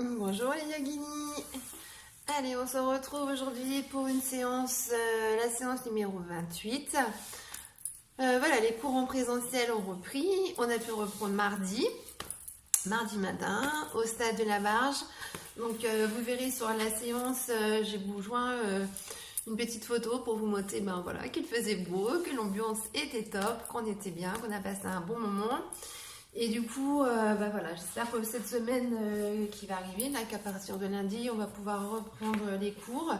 Bonjour les yoginis. Allez, on se retrouve aujourd'hui pour une séance, la séance numéro 28. Voilà, les cours en présentiel ont repris. On a pu reprendre mardi matin, au stade de la Barge. Donc vous verrez sur la séance, j'ai vous joint une petite photo pour vous montrer voilà, qu'il faisait beau, que l'ambiance était top, qu'on était bien, qu'on a passé un bon moment. Et du coup, voilà, j'espère que cette semaine qui va arriver, là, qu'à partir de lundi, on va pouvoir reprendre les cours.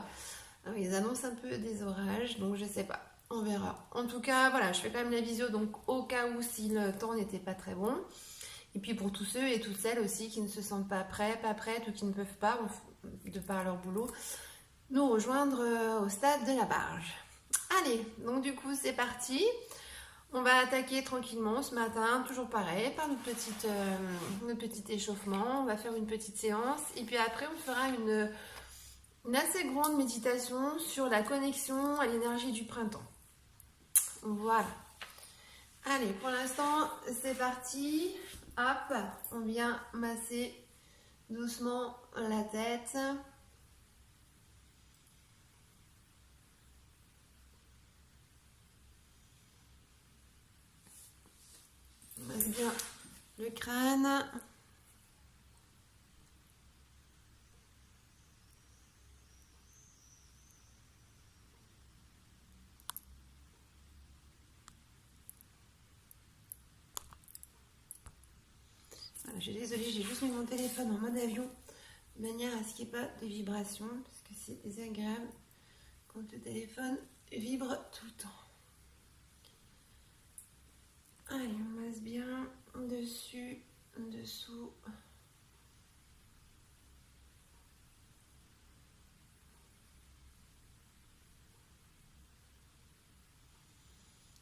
Alors, ils annoncent un peu des orages, donc je sais pas, on verra. En tout cas, voilà, je fais quand même la visio, donc au cas où si le temps n'était pas très bon. Et puis pour tous ceux et toutes celles aussi qui ne se sentent pas prêts, pas prêtes ou qui ne peuvent pas, de par leur boulot, nous rejoindre au stade de la Barge. Allez, donc du coup, c'est parti. On va attaquer tranquillement ce matin, toujours pareil, par notre petit échauffement. On va faire une petite séance et puis après on fera une assez grande méditation sur la connexion à l'énergie du printemps. Voilà. Allez, pour l'instant, c'est parti. Hop, on vient masser doucement la tête. On masse bien le crâne. Voilà, je suis désolée, j'ai juste mis mon téléphone en mode avion de manière à ce qu'il n'y ait pas de vibration parce que c'est désagréable quand le téléphone vibre tout le temps. Allez, on masse bien dessus, dessous.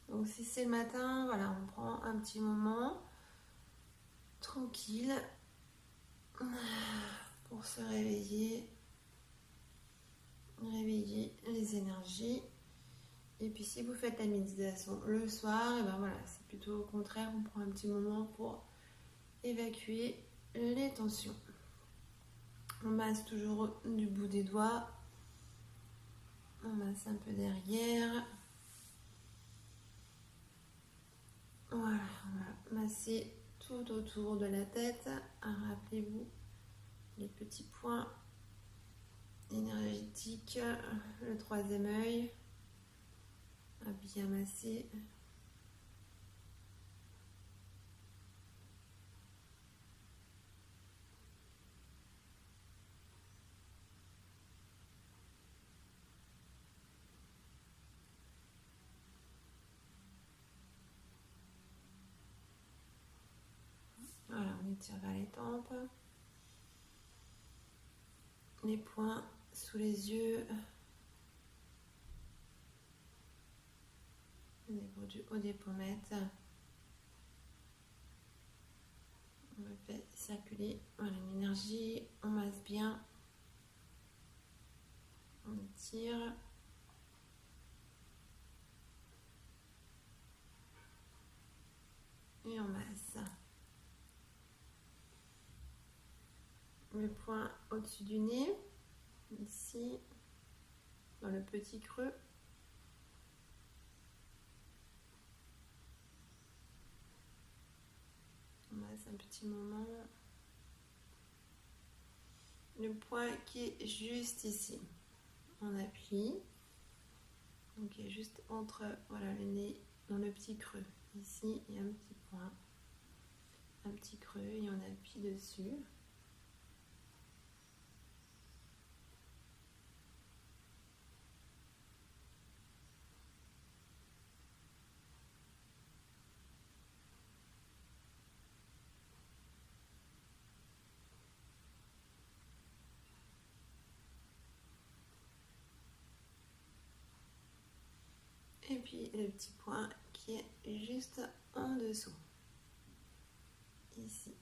Donc si c'est le matin, voilà, on prend un petit moment tranquille pour se réveiller les énergies. Et puis si vous faites la méditation le soir, et ben voilà, c'est plutôt au contraire, on prend un petit moment pour évacuer les tensions. On masse toujours du bout des doigts, on masse un peu derrière. Voilà, on va masser tout autour de la tête. Rappelez-vous les petits points énergétiques, le troisième œil, à bien masser. Voilà, on étire vers les tempes, les poings sous les yeux, au niveau du haut des pommettes. On fait circuler l'énergie, on masse bien, on étire. Et on masse. Le point au-dessus du nez, ici, dans le petit creux. On masse un petit moment. Le point qui est juste ici. On appuie. Donc il est juste entre le nez, dans le petit creux. Ici, il y a un petit point. Un petit creux et on appuie dessus. Et puis le petit point qui est juste en dessous. Ici.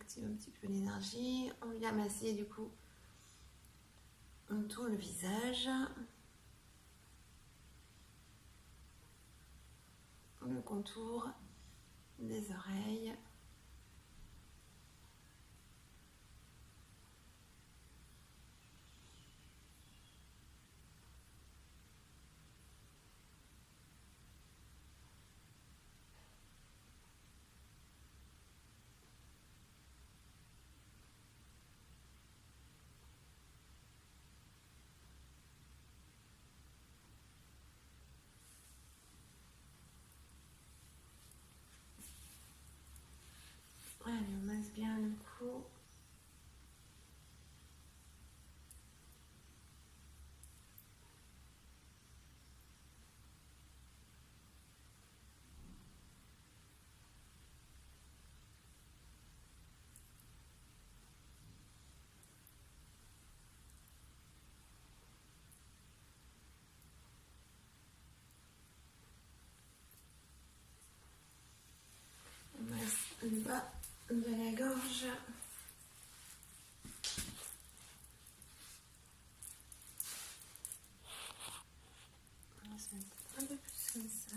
active un petit peu l'énergie. On vient masser du coup tout le visage, le contour des oreilles. Allez, on masse bien le cou. On masse le bas de la gorge. On va se mettre un peu plus comme ça.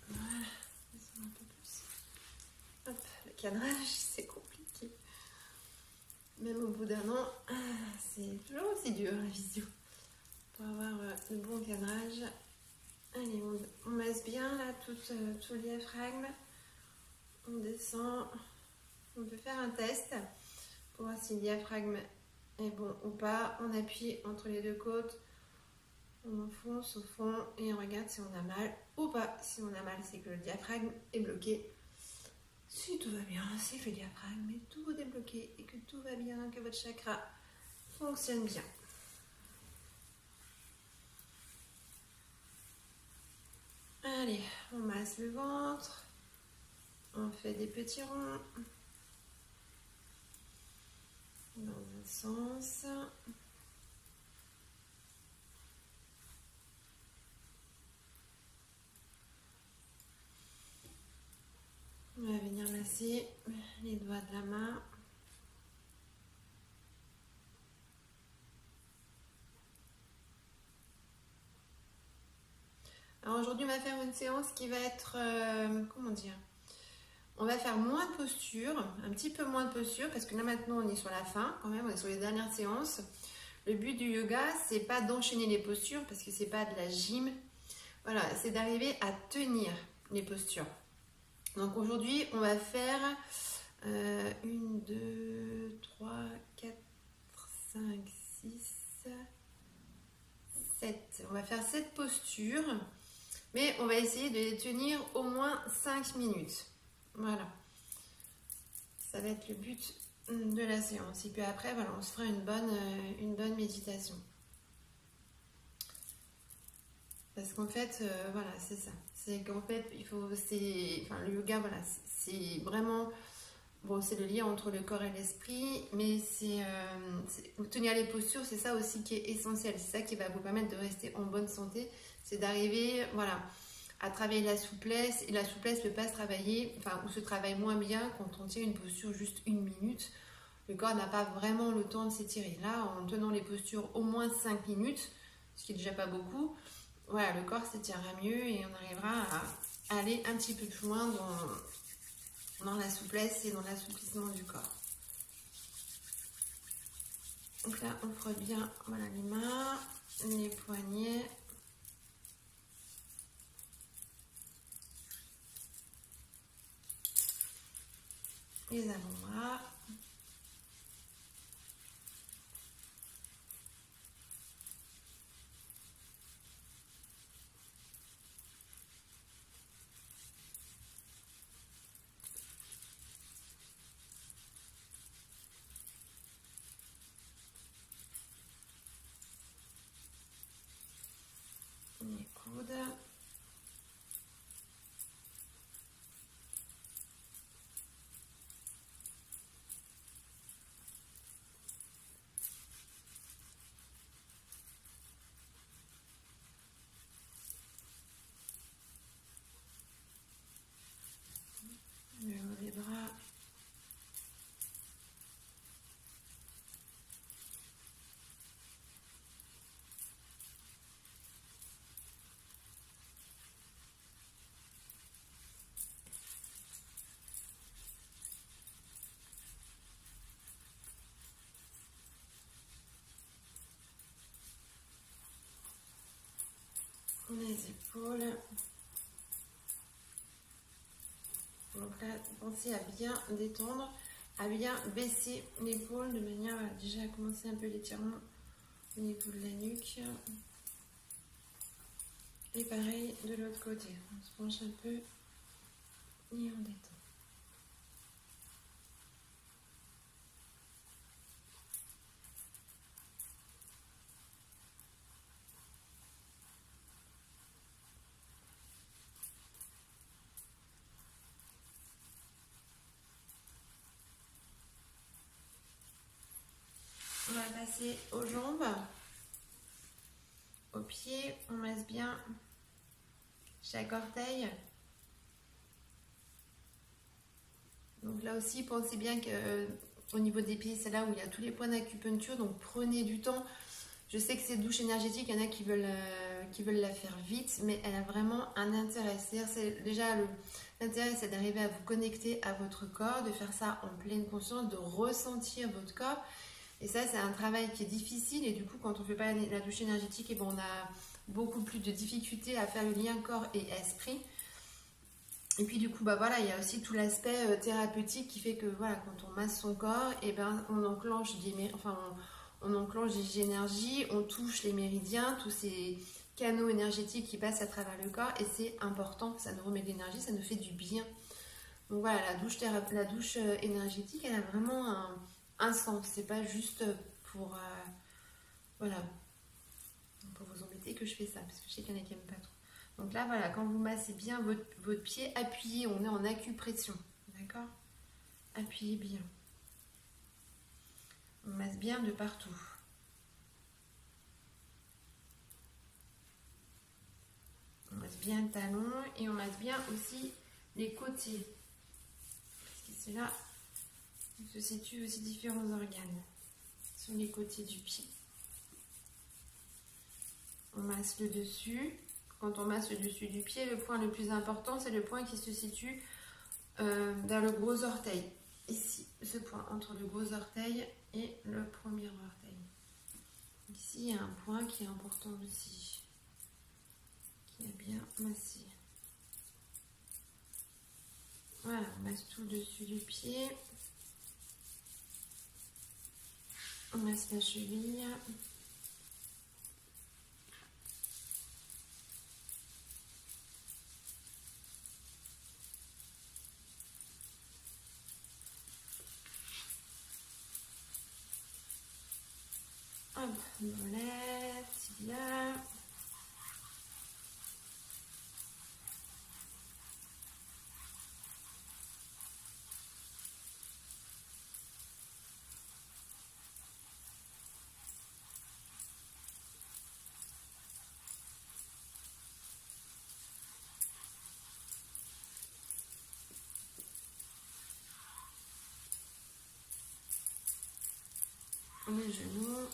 Voilà, un peu plus. Hop, le cadrage, c'est compliqué. Même au bout d'un an, c'est toujours aussi dur la visio. Pour avoir le bon cadrage. Allez, on masse bien là tout le diaphragme. On descend. On peut faire un test pour voir si le diaphragme est bon ou pas. On appuie entre les deux côtes. On enfonce au fond et on regarde si on a mal ou pas. Si on a mal, c'est que le diaphragme est bloqué. Si tout va bien, c'est que le diaphragme est tout débloqué et que tout va bien, que votre chakra fonctionne bien. Allez, on masse le ventre. On fait des petits ronds dans un sens. On va venir masser les doigts de la main. Alors aujourd'hui, on va faire une séance qui va être, comment dire, on va faire moins de posture, un petit peu moins de posture, parce que là maintenant on est sur la fin, quand même, on est sur les dernières séances. Le but du yoga, c'est pas d'enchaîner les postures, parce que c'est pas de la gym. Voilà, c'est d'arriver à tenir les postures. Donc aujourd'hui, on va faire 1, 2, 3, 4, 5, 6, 7. On va faire 7 postures, mais on va essayer de les tenir au moins 5 minutes. Voilà. Ça va être le but de la séance. Et puis après, voilà, on se fera une bonne méditation. Parce qu'en fait, voilà, c'est ça. C'est qu'en fait, le yoga, voilà, c'est vraiment, bon, c'est le lien entre le corps et l'esprit, mais tenir les postures, c'est ça aussi qui est essentiel. C'est ça qui va vous permettre de rester en bonne santé. C'est d'arriver, voilà, à travailler la souplesse. Et la souplesse ne peut pas se travailler, ou se travaille moins bien quand on tient une posture juste 1 minute. Le corps n'a pas vraiment le temps de s'étirer. Là, en tenant les postures au moins 5 minutes, ce qui est déjà pas beaucoup, voilà, le corps s'étirera mieux et on arrivera à aller un petit peu plus loin dans la souplesse et dans l'assouplissement du corps. Donc là, on frotte bien, voilà, les mains, les poignets. Les avant-bras. Les coudes. les épaules. Donc là, pensez à bien détendre, à bien baisser l'épaule de manière déjà à commencer un peu l'étirement au niveau de la nuque. Et pareil de l'autre côté. On se penche un peu et on détend. On va passer aux jambes, aux pieds. On masse bien chaque orteil. Donc là aussi, pensez bien que au niveau des pieds, c'est là où il y a tous les points d'acupuncture. Donc prenez du temps. Je sais que cette douche énergétique, il y en a qui veulent la faire vite, mais elle a vraiment un intérêt. C'est déjà l'intérêt, c'est d'arriver à vous connecter à votre corps, de faire ça en pleine conscience, de ressentir votre corps. Et ça, c'est un travail qui est difficile. Et du coup, quand on ne fait pas la douche énergétique, et ben, on a beaucoup plus de difficultés à faire le lien corps et esprit. Et puis du coup, bah voilà, il y a aussi tout l'aspect thérapeutique qui fait que voilà, quand on masse son corps, et ben on enclenche on enclenche des énergies, on touche les méridiens, tous ces canaux énergétiques qui passent à travers le corps, et c'est important, ça nous remet de l'énergie, ça nous fait du bien. Donc voilà, la douche énergétique, elle a vraiment un sens, c'est pas juste pour voilà, pour vous embêter que je fais ça, parce que je sais qu'il y en a qui n'aiment pas trop. Donc là, voilà, quand vous massez bien votre pied, appuyez, on est en acupression, d'accord? Appuyez bien. On masse bien de partout. On masse bien le talon et on masse bien aussi les côtés. Parce que c'est là où se situent aussi différents organes, sur les côtés du pied. On masse le dessus. Quand on masse le dessus du pied, le point le plus important, c'est le point qui se situe vers le gros orteil. Ici, ce point entre le gros orteil et le premier orteil. Ici, il y a un point qui est important aussi, qui est bien massé. Voilà, on masse tout le dessus du pied. On masse la cheville. Hop, mollet, tibia. Les genoux.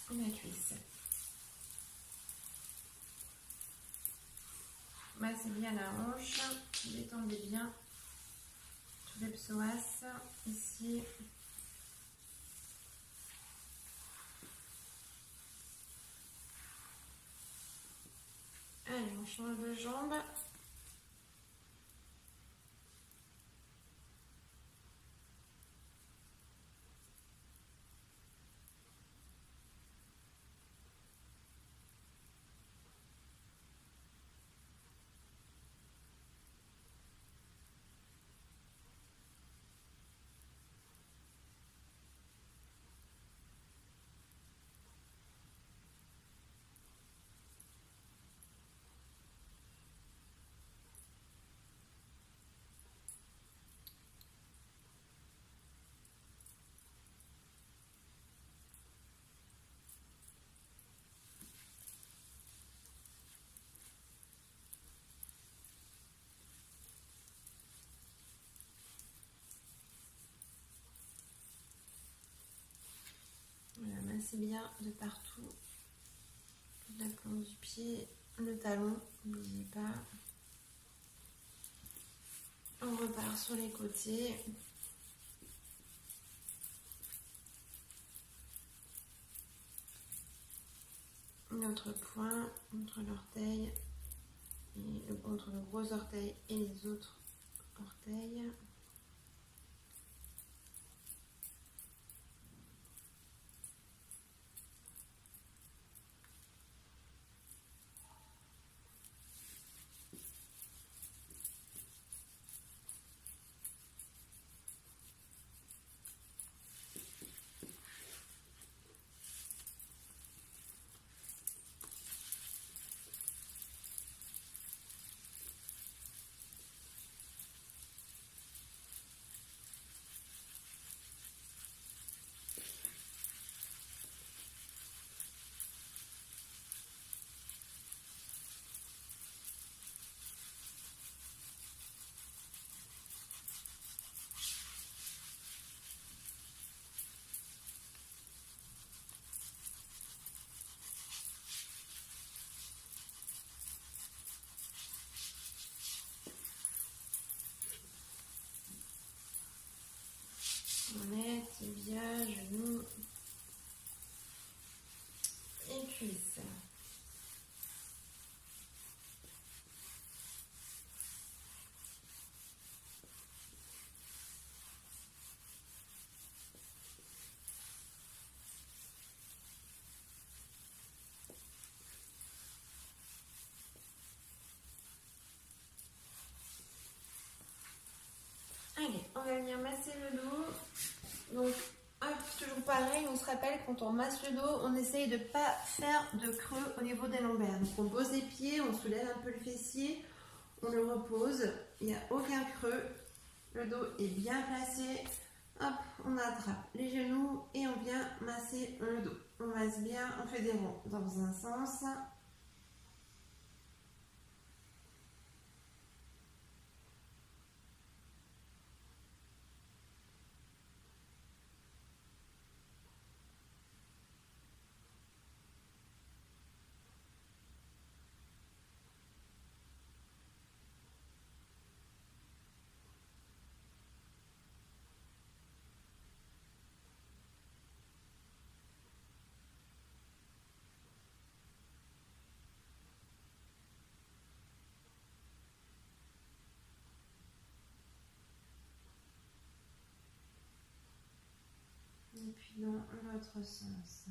La cuisse. Massez bien la hanche, détendez bien tout le psoas ici. Allez, on change de jambe. massez bien de partout. La plante du pied, le talon, n'oubliez pas. On repart sur les côtés. Notre poing entre l'orteil et entre le gros orteil et les autres orteils. Mollet, tibia, genoux et cuisses. Allez, on va venir masser le dos. Donc, hop, toujours pareil, on se rappelle quand on masse le dos, on essaye de ne pas faire de creux au niveau des lombaires. Donc on pose les pieds, on soulève un peu le fessier, on le repose, il n'y a aucun creux. Le dos est bien placé. Hop, on attrape les genoux et on vient masser le dos. On masse bien, on fait des ronds dans un sens. Et puis dans l'autre sens.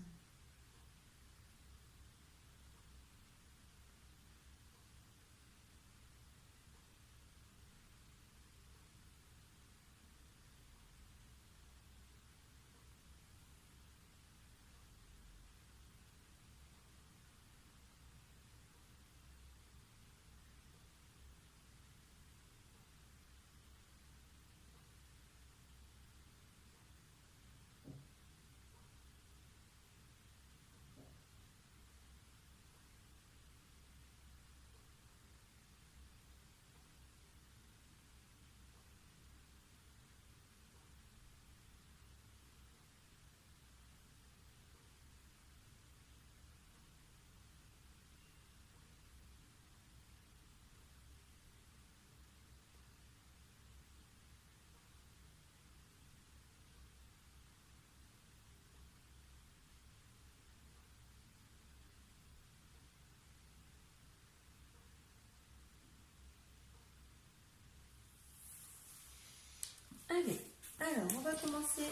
Allez, alors on va commencer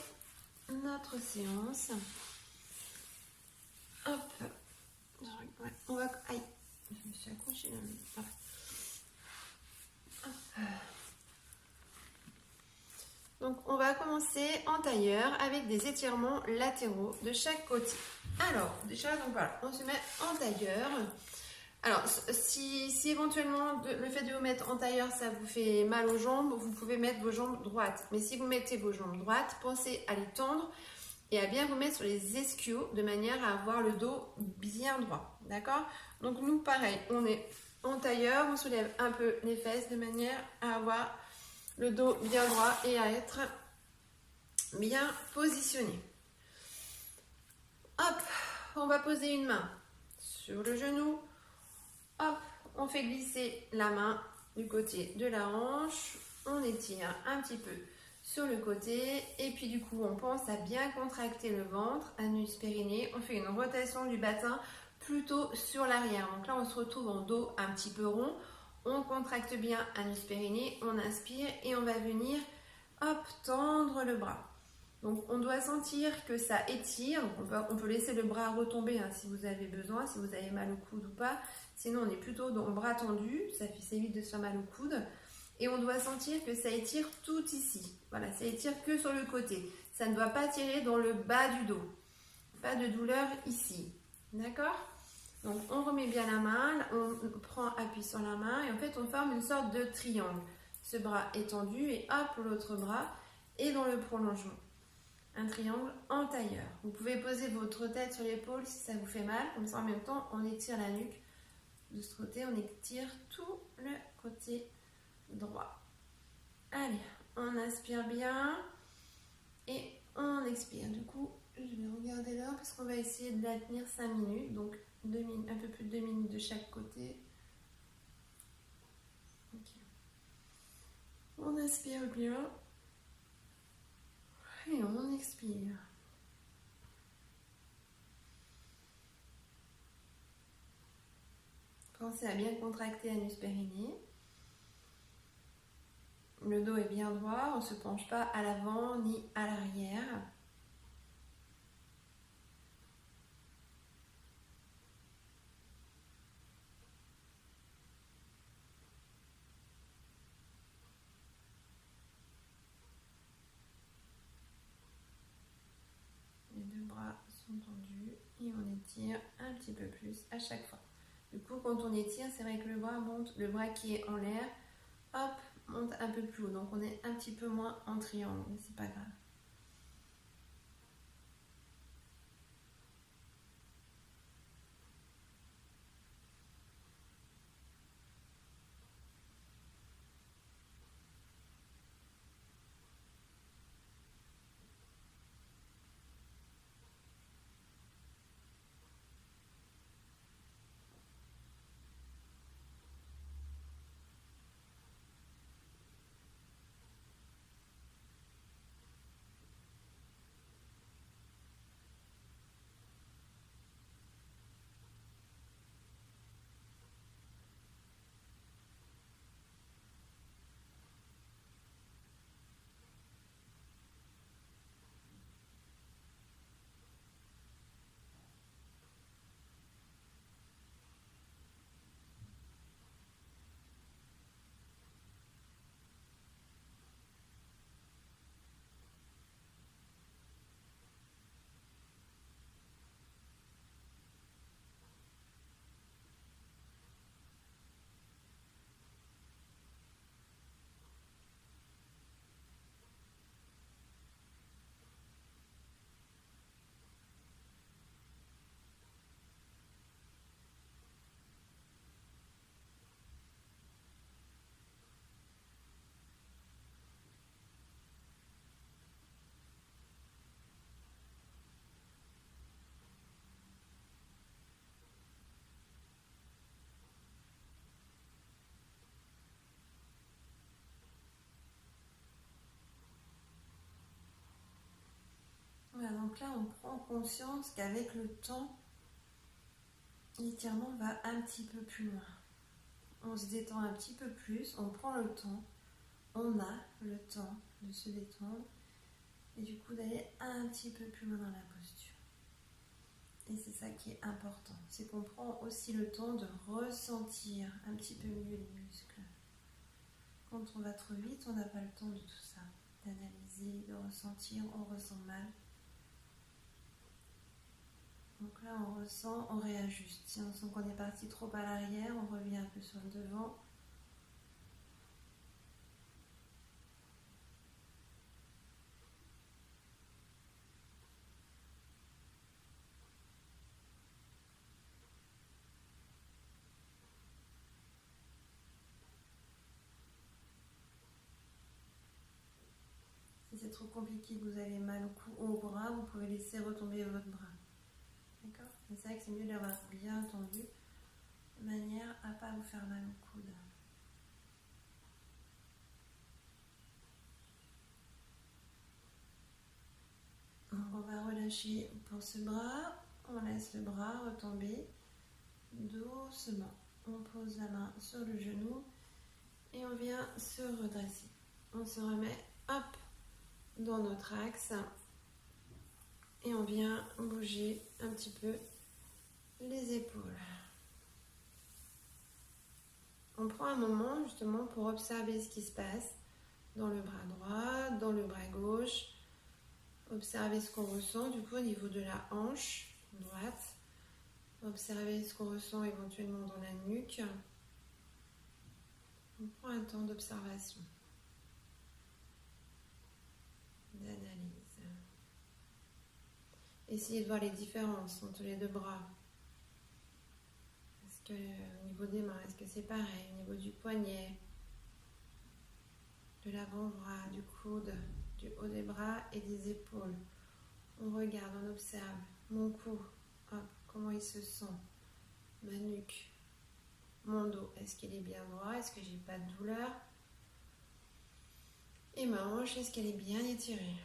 notre séance. Hop, ouais, on va... Aïe, je me suis accrochée là. Donc on va commencer en tailleur avec des étirements latéraux de chaque côté. Alors déjà, donc voilà, on se met en tailleur. Alors si éventuellement le fait de vous mettre en tailleur ça vous fait mal aux jambes, vous pouvez mettre vos jambes droites. Mais si vous mettez vos jambes droites, pensez à les tendre et à bien vous mettre sur les ischios de manière à avoir le dos bien droit. D'accord? Donc nous pareil, on est en tailleur, on soulève un peu les fesses de manière à avoir le dos bien droit et à être bien positionné. Hop, on va poser une main sur le genou. Hop, on fait glisser la main du côté de la hanche. On étire un petit peu sur le côté. Et puis du coup, on pense à bien contracter le ventre, anus périnée. On fait une rotation du bassin plutôt sur l'arrière. Donc là, on se retrouve en dos un petit peu rond. On contracte bien anus périnée. On inspire et on va venir, hop, tendre le bras. Donc on doit sentir que ça étire, on peut laisser le bras retomber hein, si vous avez besoin, si vous avez mal au coude ou pas. Sinon on est plutôt dans le bras tendu, ça évite de se faire mal au coude. Et on doit sentir que ça étire tout ici. Voilà, ça étire que sur le côté. Ça ne doit pas tirer dans le bas du dos. Pas de douleur ici. D'accord? Donc on remet bien la main, on prend appui sur la main et en fait on forme une sorte de triangle. Ce bras est tendu et hop, l'autre bras est dans le prolongement. Un triangle en tailleur. Vous pouvez poser votre tête sur l'épaule si ça vous fait mal. Comme ça, en même temps, on étire la nuque. De ce côté, on étire tout le côté droit. Allez, on inspire bien et on expire. Du coup, je vais regarder l'heure parce qu'on va essayer de la tenir 5 minutes. Donc, un peu plus de 2 minutes de chaque côté. Okay. On inspire bien. Et on expire. Pensez à bien contracter anus périnée. Le dos est bien droit, on ne se penche pas à l'avant ni à l'arrière. Les deux bras sont tendus et on étire un petit peu plus à chaque fois. Du coup, quand on étire, c'est vrai que le bras monte, le bras qui est en l'air, hop, monte un peu plus haut. Donc on est un petit peu moins en triangle, mais c'est pas grave. Voilà, donc là, on prend conscience qu'avec le temps, l'étirement va un petit peu plus loin. On se détend un petit peu plus, on prend le temps, on a le temps de se détendre et du coup d'aller un petit peu plus loin dans la posture. Et c'est ça qui est important, c'est qu'on prend aussi le temps de ressentir un petit peu mieux les muscles. Quand on va trop vite, on n'a pas le temps de tout ça, d'analyser, de ressentir, on ressent mal. Donc là, on ressent, on réajuste. Si on sent qu'on est parti trop à l'arrière, on revient un peu sur le devant. Si c'est trop compliqué, que vous avez mal au bras, vous pouvez laisser retomber votre bras. Mais c'est vrai que c'est mieux d'avoir bien tendu, de manière à ne pas vous faire mal au coude. On va relâcher pour ce bras, on laisse le bras retomber doucement. On pose la main sur le genou et on vient se redresser. On se remet, hop, dans notre axe et on vient bouger un petit peu les épaules. On prend un moment justement pour observer ce qui se passe dans le bras droit, dans le bras gauche. Observez ce qu'on ressent du coup au niveau de la hanche droite. Observez ce qu'on ressent éventuellement dans la nuque. On prend un temps d'observation, d'analyse. Essayez de voir les différences entre les deux bras. Est-ce que au niveau des mains, est-ce que c'est pareil? Au niveau du poignet, de l'avant-bras, du coude, du haut des bras et des épaules. On regarde, on observe mon cou, hop, comment il se sent, ma nuque, mon dos, est-ce qu'il est bien droit, est-ce que j'ai pas de douleur, et ma hanche, est-ce qu'elle est bien étirée.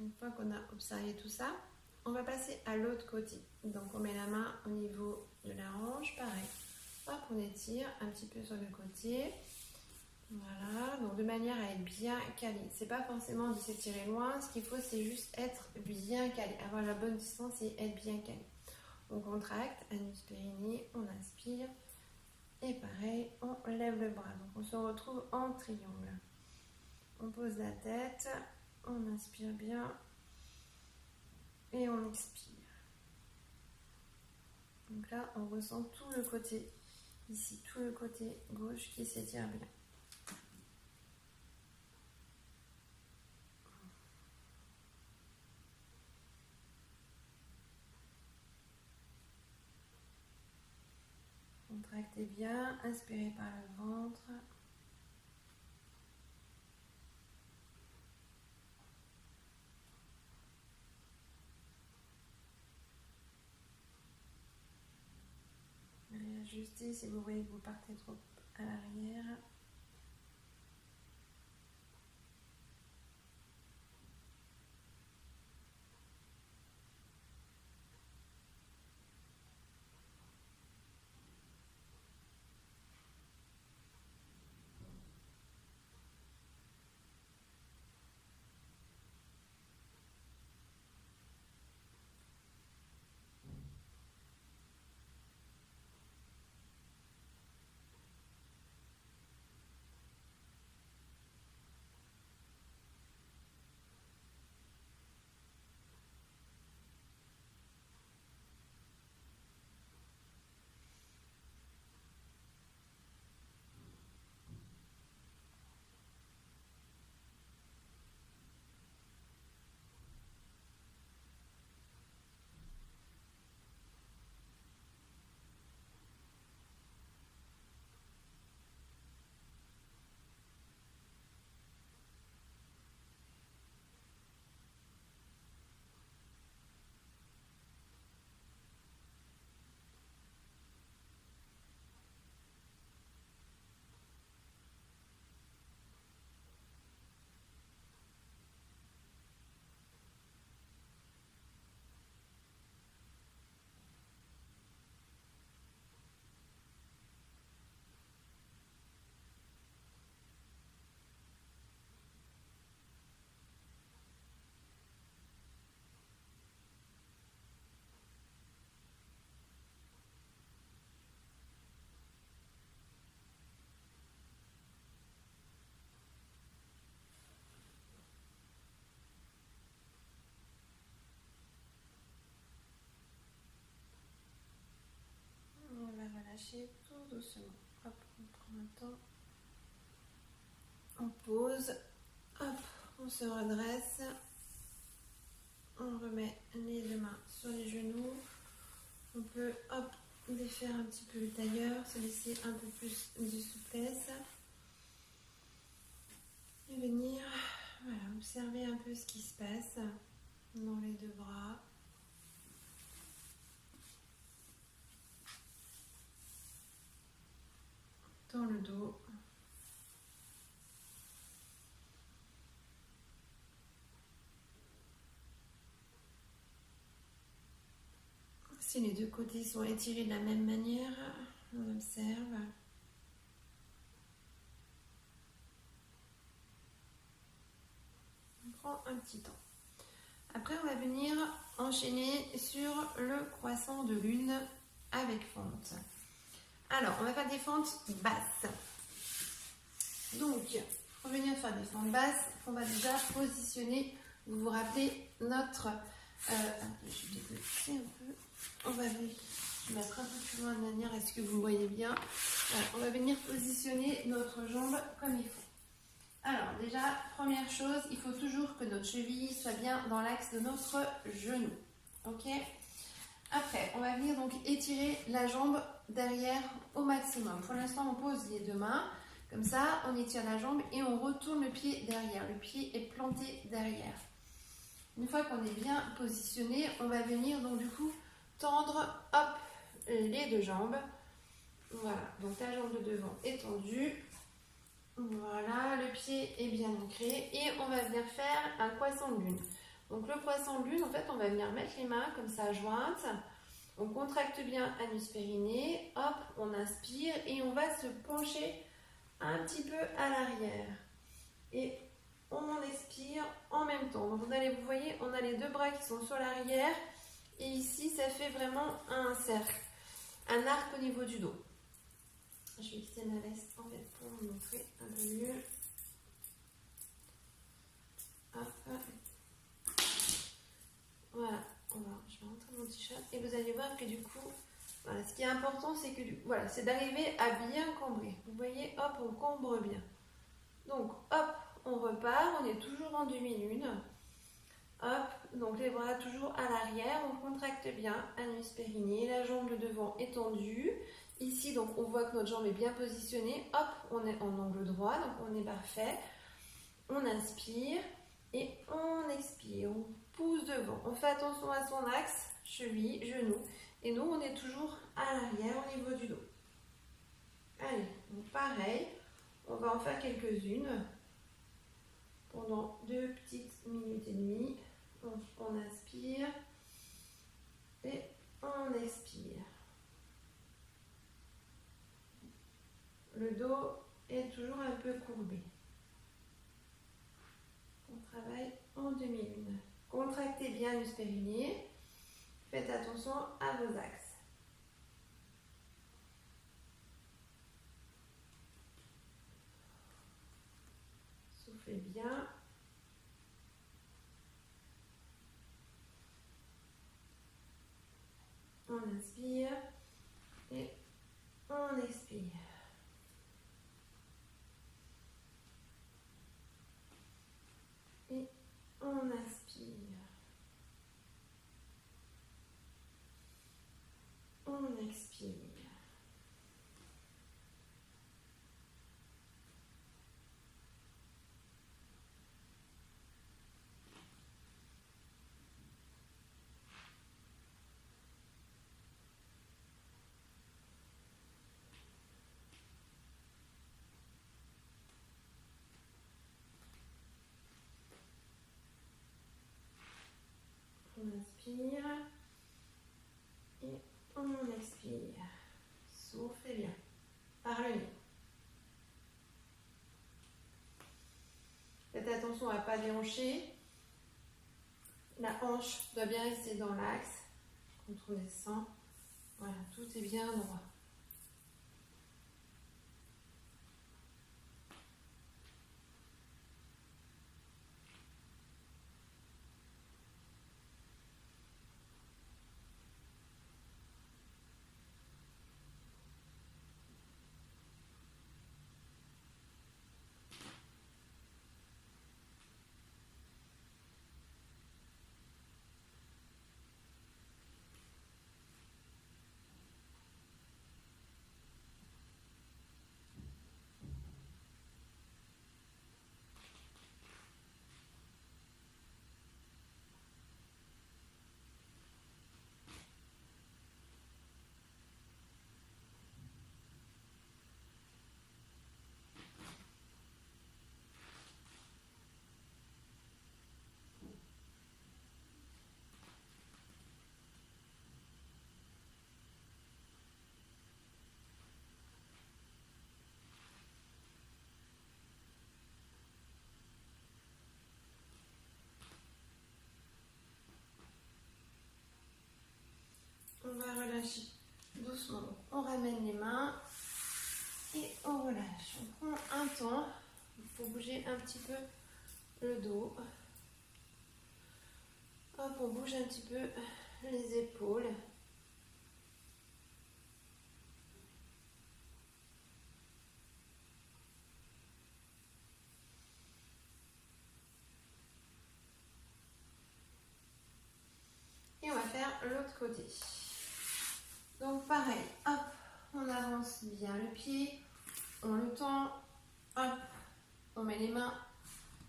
Une fois qu'on a observé tout ça, on va passer à l'autre côté. Donc on met la main au niveau de la hanche, pareil. Hop, on étire un petit peu sur le côté. Voilà, donc de manière à être bien calé. C'est pas forcément de s'étirer loin, ce qu'il faut c'est juste être bien calé, avoir la bonne distance et être bien calé. On contracte, anus périnée, on inspire et pareil, on lève le bras. Donc on se retrouve en triangle. On pose la tête, on inspire bien et on expire. Donc là, on ressent tout le côté, ici, tout le côté gauche qui s'étire bien. Contractez bien, inspirez par le ventre. Réajustez si vous voyez que vous partez trop à l'arrière. Relâchez tout doucement. Hop, on prend un temps. On pose. Hop, on se redresse. On remet les deux mains sur les genoux. On peut, hop, défaire un petit peu le tailleur, se laisser un peu plus de souplesse. Et venir observez un peu ce qui se passe dans les deux bras. Dans le dos. Si les deux côtés sont étirés de la même manière, on observe. On prend un petit temps. Après, on va venir enchaîner sur le croissant de lune avec fente. Alors, on va faire des fentes basses. Donc, pour venir faire des fentes basses, on va déjà positionner, vous vous rappelez, notre... je vais déplacer un peu. On va mettre un peu plus loin de manière à ce que vous voyez bien. Voilà, on va venir positionner notre jambe comme il faut. Alors, déjà, première chose, il faut toujours que notre cheville soit bien dans l'axe de notre genou. Ok ? Après, on va venir donc étirer la jambe derrière au maximum. Pour l'instant, on pose les deux mains. Comme ça, on étire la jambe et on retourne le pied derrière. Le pied est planté derrière. Une fois qu'on est bien positionné, on va venir donc du coup tendre, hop, les deux jambes. Voilà, donc la jambe de devant est tendue. Voilà, le pied est bien ancré et on va venir faire un croissant de lune. Donc le croissant de lune, en fait, on va venir mettre les mains comme ça jointes. On contracte bien anus périnée, hop, on inspire et on va se pencher un petit peu à l'arrière. Et on expire en même temps. Donc vous voyez, on a les deux bras qui sont sur l'arrière et ici, ça fait vraiment un cercle, un arc au niveau du dos. Je vais quitter ma veste en fait pour vous montrer un peu mieux. Hop. Voilà, je vais rentrer mon t-shirt et vous allez voir que du coup, voilà, ce qui est important, c'est que voilà, c'est d'arriver à bien cambrer. Vous voyez, hop, on cambre bien. Donc, hop, on repart, on est toujours en demi-lune. Hop, donc les bras toujours à l'arrière, on contracte bien, anus périnée, la jambe de devant est tendue. Ici, donc, on voit que notre jambe est bien positionnée. Hop, on est en angle droit, donc on est parfait. On inspire et on expire. On pousse devant. On fait attention à son axe, cheville, genou. Et nous, on est toujours à l'arrière au niveau du dos. Allez, donc pareil, on va en faire quelques-unes pendant 2 petites minutes et demie. On inspire et on expire. Le dos est toujours un peu courbé. On travaille en demi-lune. Contractez bien l'anus périnée. Faites attention à vos axes. Soufflez bien. On inspire et on expire. Et on inspire. On expire. On inspire et on expire. Soufflez bien par le nez. Faites attention à ne pas déhancher. La hanche doit bien rester dans l'axe. Quand on descend, voilà, tout est bien droit. ramène les mains et on relâche. On prend un temps pour bouger un petit peu le dos. Hop, on bouge un petit peu les épaules. Et on va faire l'autre côté. Donc pareil, hop, on avance bien le pied, on le tend, hop, on met les mains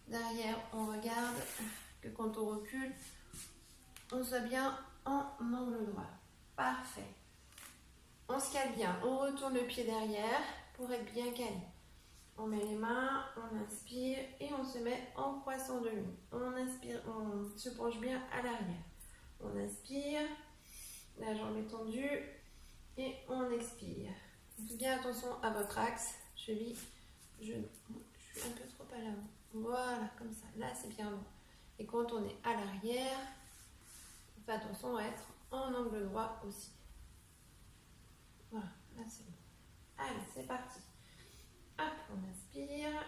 derrière, on regarde que quand on recule, on soit bien en angle droit. Parfait. On se cale bien, on retourne le pied derrière pour être bien calé. On met les mains, on inspire et on se met en croissant de lune. On inspire, on se penche bien à l'arrière. On inspire, la jambe est tendue et on expire. Faites bien attention à votre axe, cheville, genou. Je suis un peu trop à l'avant. Voilà, comme ça. Là, c'est bien bon. Et quand on est à l'arrière, on fait attention à être en angle droit aussi. Voilà, là c'est bon. Allez, c'est parti. Hop, on inspire,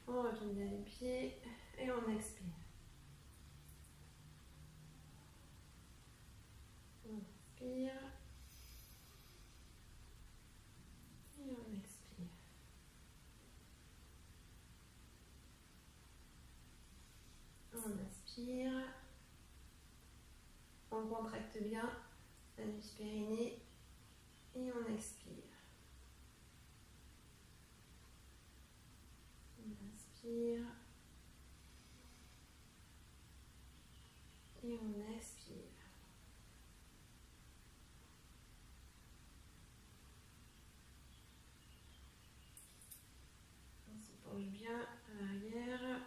on retourne bien les pieds et on expire. On inspire et on expire. On inspire, on contracte bien l'anus périnée et on expire. On inspire et on expire. On se penche bien à l'arrière.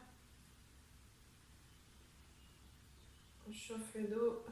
On chauffe le dos.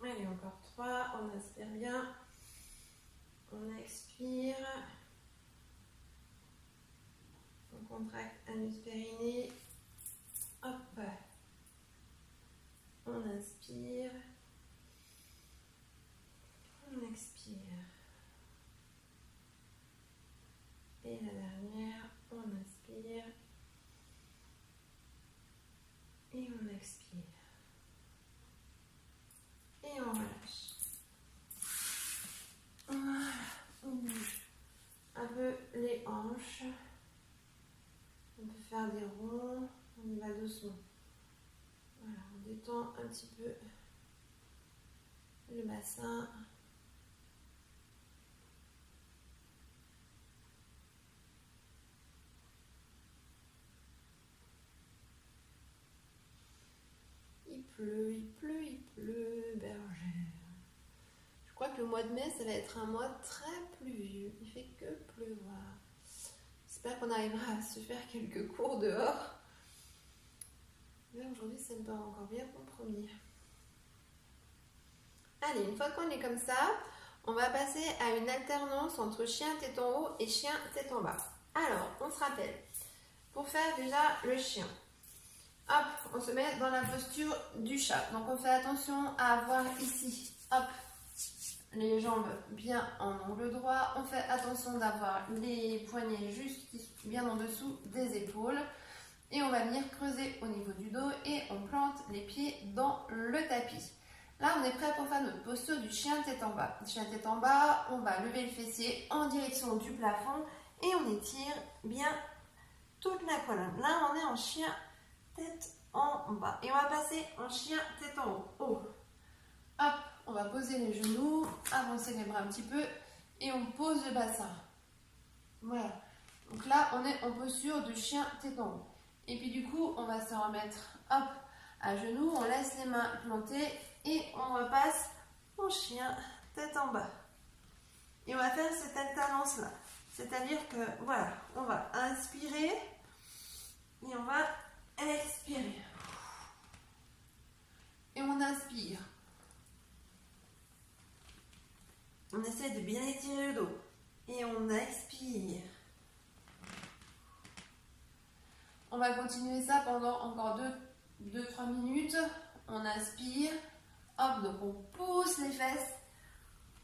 Allez, encore 3, on inspire bien, on expire, on contracte anus périnée, hop, on inspire, on expire, et la dernière, on inspire, et on expire, et on relâche. Voilà, on bouge un peu les hanches. On peut faire des ronds, on y va doucement. Voilà, on détend un petit peu le bassin. Il pleut, bergère. Je crois que le mois de mai, ça va être un mois très pluvieux. Il fait que pleuvoir. J'espère qu'on arrivera à se faire quelques cours dehors. Mais aujourd'hui, ça me paraît encore bien compromis. Allez, une fois qu'on est comme ça, on va passer à une alternance entre chien tête en haut et chien tête en bas. Alors, on se rappelle, pour faire déjà le chien, hop, on se met dans la posture du chat. Donc, on fait attention à avoir ici, hop, les jambes bien en angle droit. On fait attention d'avoir les poignets juste bien en dessous des épaules. Et on va venir creuser au niveau du dos et on plante les pieds dans le tapis. Là, on est prêt pour faire notre posture du chien tête en bas. Chien tête en bas, on va lever le fessier en direction du plafond et on étire bien toute la colonne. Là, on est en chien tête en bas. Et on va passer en chien tête en haut. Hop, on va poser les genoux, avancer les bras un petit peu et on pose le bassin. Voilà. Donc là, on est en posture de chien tête en haut. Et puis du coup, on va se remettre, hop, à genoux, on laisse les mains plantées et on repasse en chien tête en bas. Et on va faire cette alternance-là. C'est-à-dire que, voilà, on va inspirer et on va expirer. Et on inspire. On essaie de bien étirer le dos. Et on expire. On va continuer ça pendant encore 2-3 minutes. On inspire. Hop, donc on pousse les fesses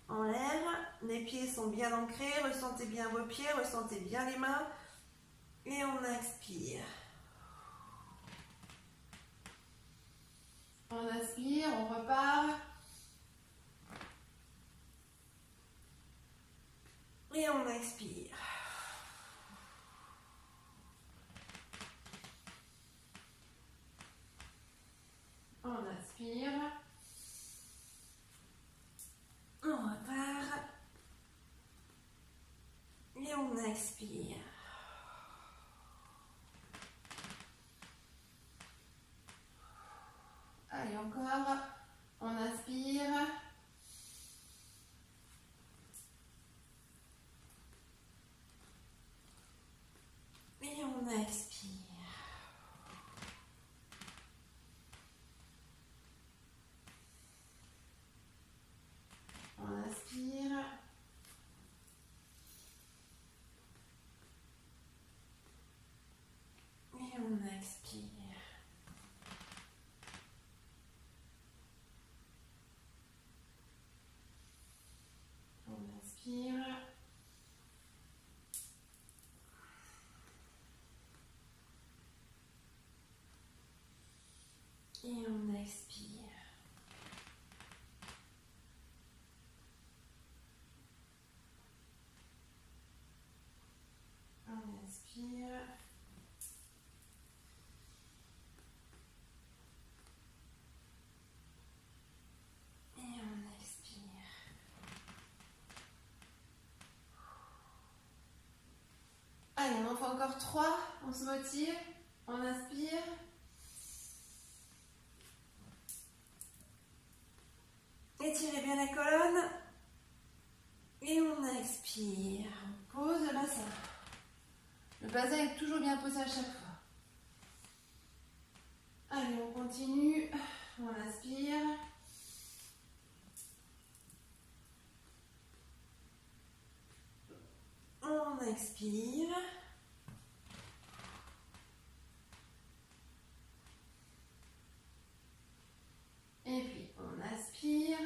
en l'air. Les pieds sont bien ancrés. Ressentez bien vos pieds, ressentez bien les mains. Et on expire. On inspire, on repart. Et on expire. On inspire. On repart. Et on expire. Allez, encore. On inspire. Et on expire. On inspire. Et on expire. On inspire. Et on expire. On inspire. Et on expire. Allez, on en fait encore 3. On se motive. On inspire. Étirez bien la colonne. Et on expire. On pose le bassin. Le bassin est toujours bien posé à chaque fois. Allez, on continue. On inspire. On expire. Et puis on aspire.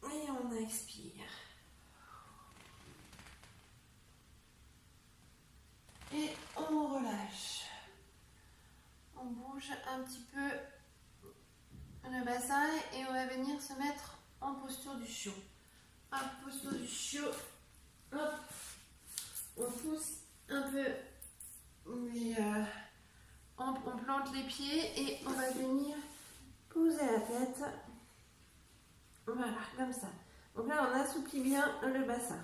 Et on expire. Et on relâche. On bouge un petit peu le bassin et on va venir se mettre en posture du chiot. Hop, posture du chiot. Hop. On pousse un peu. On plante les pieds et on va venir poser la tête. Voilà, comme ça. Donc là, on assouplit bien le bassin.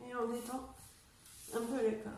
Et on détend un peu le corps.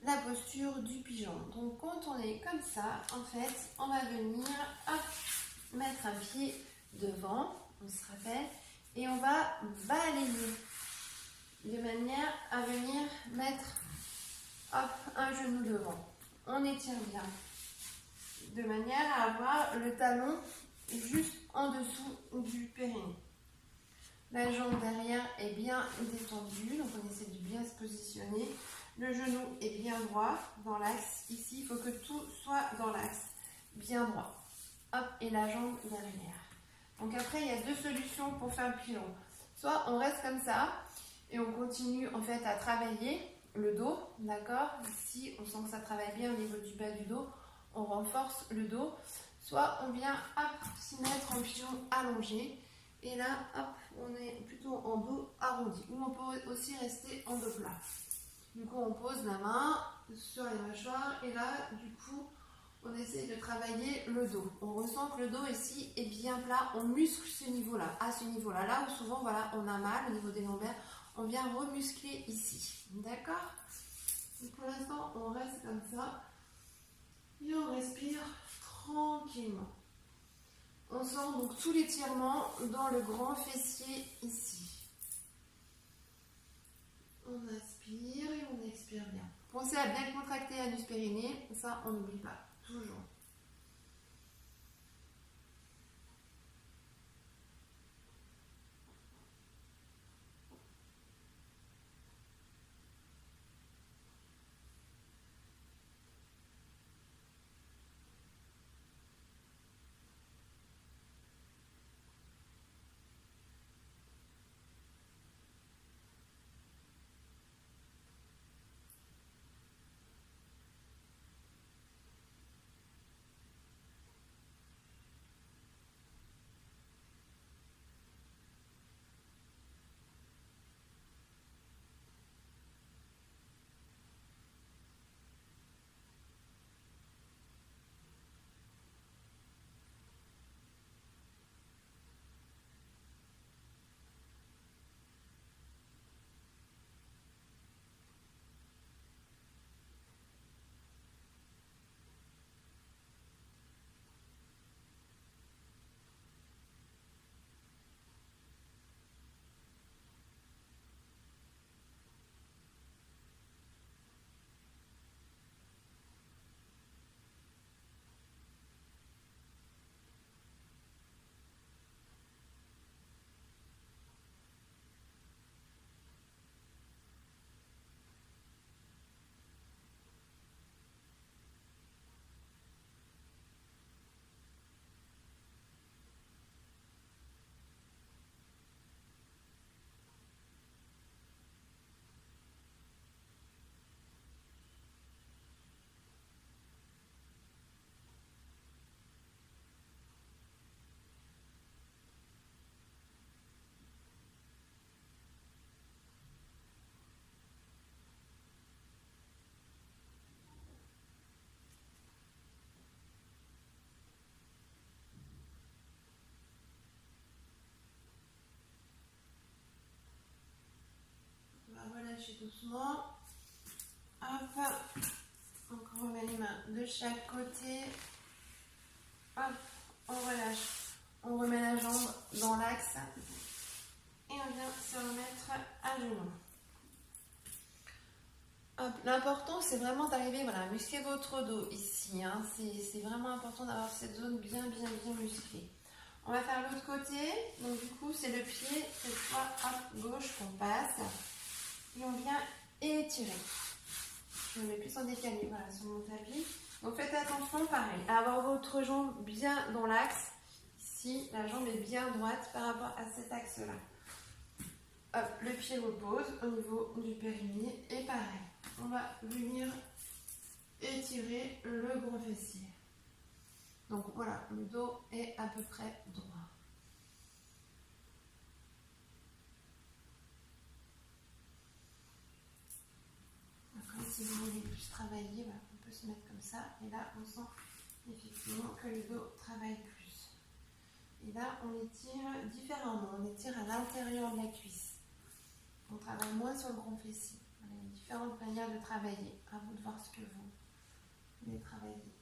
la posture du pigeon. Donc quand on est comme ça, en fait, on va venir hop, mettre un pied devant, on se rappelle, et on va balayer de manière à venir mettre hop, un genou devant. On étire bien, de manière à avoir le talon juste en dessous du périnée. La jambe derrière est bien détendue, donc on essaie de bien se positionner. Le genou est bien droit dans l'axe. Ici, il faut que tout soit dans l'axe, bien droit. Hop, et la jambe derrière. Donc après, il y a deux solutions pour faire le pigeon. Soit on reste comme ça et on continue en fait à travailler le dos, d'accord? Ici, on sent que ça travaille bien au niveau du bas du dos. On renforce le dos. Soit on vient hop, s'y mettre en pigeon allongé. Et là, hop, on est plutôt en dos arrondi. Ou on peut aussi rester en dos plat. Du coup, on pose la main sur les mâchoires. Et là, du coup, on essaie de travailler le dos. On ressent que le dos ici est bien plat. On muscle ce niveau-là, à ce niveau-là. Là où souvent, voilà, on a mal au niveau des lombaires. On vient remuscler ici. D'accord? Donc pour l'instant, on reste comme ça. Et on respire tranquillement. On sent donc tout l'étirement dans le grand fessier ici. On inspire et on expire bien. Pensez à bien contracter l'anus périnée, ça on n'oublie pas, toujours. Relâchez doucement. Hop. Donc on remet les mains de chaque côté. Hop, on relâche. On remet la jambe dans l'axe. Et on vient se remettre à genoux. L'important c'est vraiment d'arriver, voilà, à muscler votre dos ici. Hein. C'est vraiment important d'avoir cette zone bien musclée. On va faire l'autre côté. Donc du coup c'est le pied, cette fois à gauche qu'on passe. Et on vient étirer. Je me mets plus en décalé, voilà, sur mon tapis. Donc faites attention, pareil, à avoir votre jambe bien dans l'axe. Ici, la jambe est bien droite par rapport à cet axe-là. Hop, le pied repose au niveau du périnée. Et pareil, on va venir étirer le gros fessier. Donc voilà, le dos est à peu près droit. Si vous voulez plus travailler, voilà, on peut se mettre comme ça. Et là, on sent effectivement que le dos travaille plus. Et là, on étire différemment. On étire à l'intérieur de la cuisse. On travaille moins sur le grand fessier. Voilà la différence. différentes manières de travailler. À vous de voir ce que vous voulez travailler.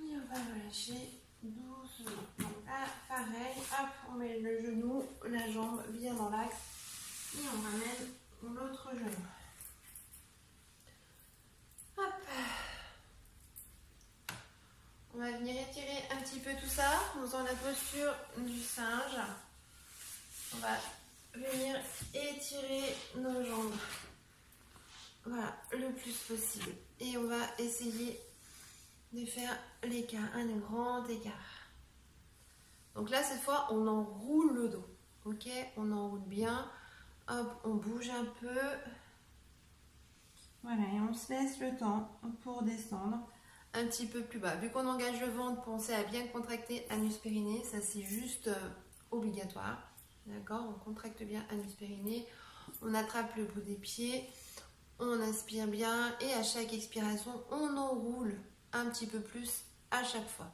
Et on va relâcher doucement. Donc là, pareil, hop, on met le genou, la jambe bien dans l'axe et on ramène l'autre genou. Hop. On va venir étirer un petit peu tout ça en faisant la posture du singe. On va venir étirer nos jambes. Voilà, le plus possible. Et on va essayer de faire l'écart, un grand écart. Donc là, cette fois, on enroule le dos. Ok, on enroule bien. Hop, on bouge un peu. Voilà, et on se laisse le temps pour descendre un petit peu plus bas. Vu qu'on engage le ventre, pensez à bien contracter anus périnée. Ça, c'est juste obligatoire. D'accord, on contracte bien anus périnée. On attrape le bout des pieds. On inspire bien. Et à chaque expiration, on enroule un petit peu plus à chaque fois.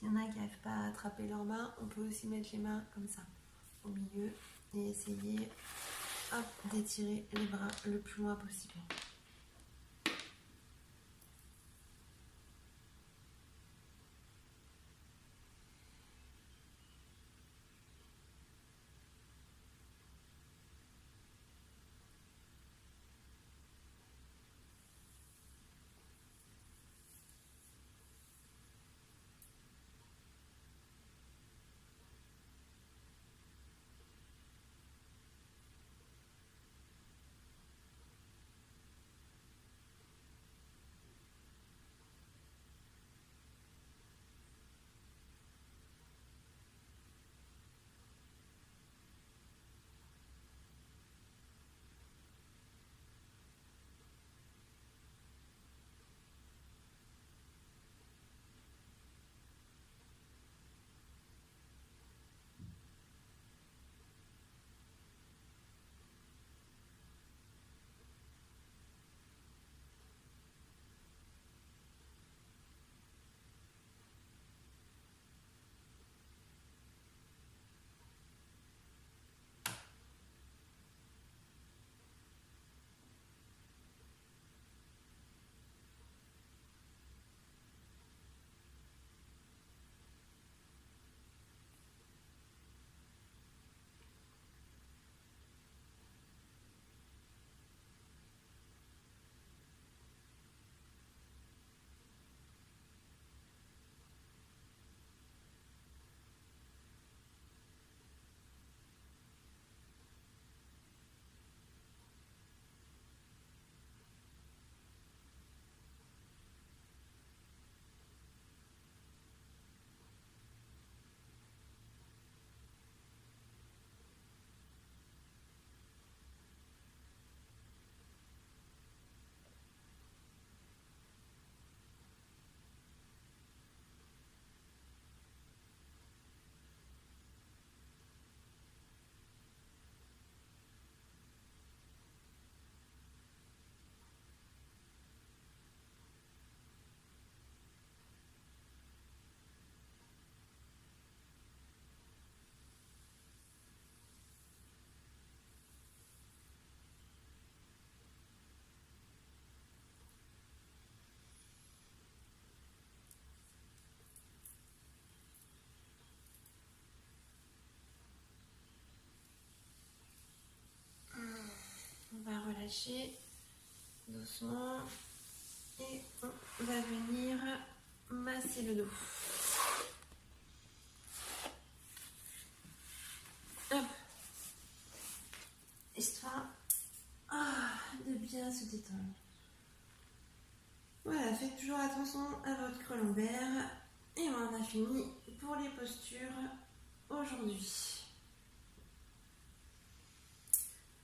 S'il y en a qui n'arrivent pas à attraper leurs mains, on peut aussi mettre les mains comme ça, au milieu, et essayer d'étirer les bras le plus loin possible. relâcher doucement et on va venir masser le dos. Hop. Histoire de bien se détendre. Voilà, faites toujours attention à votre creux lombaire. Et on a fini pour les postures aujourd'hui.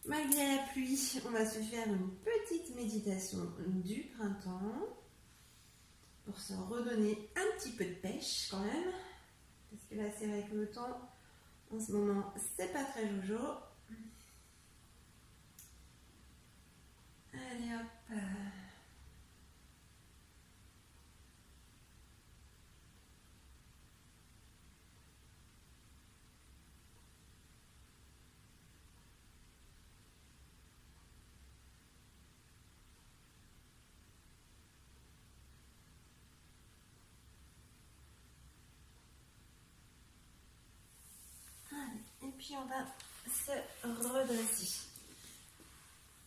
Malgré la pluie, on va se faire une petite méditation du printemps pour se redonner un petit peu de pêche quand même. Parce que là, c'est vrai que le temps en ce moment, c'est pas très jojo. Allez hop. Et puis on va se redresser.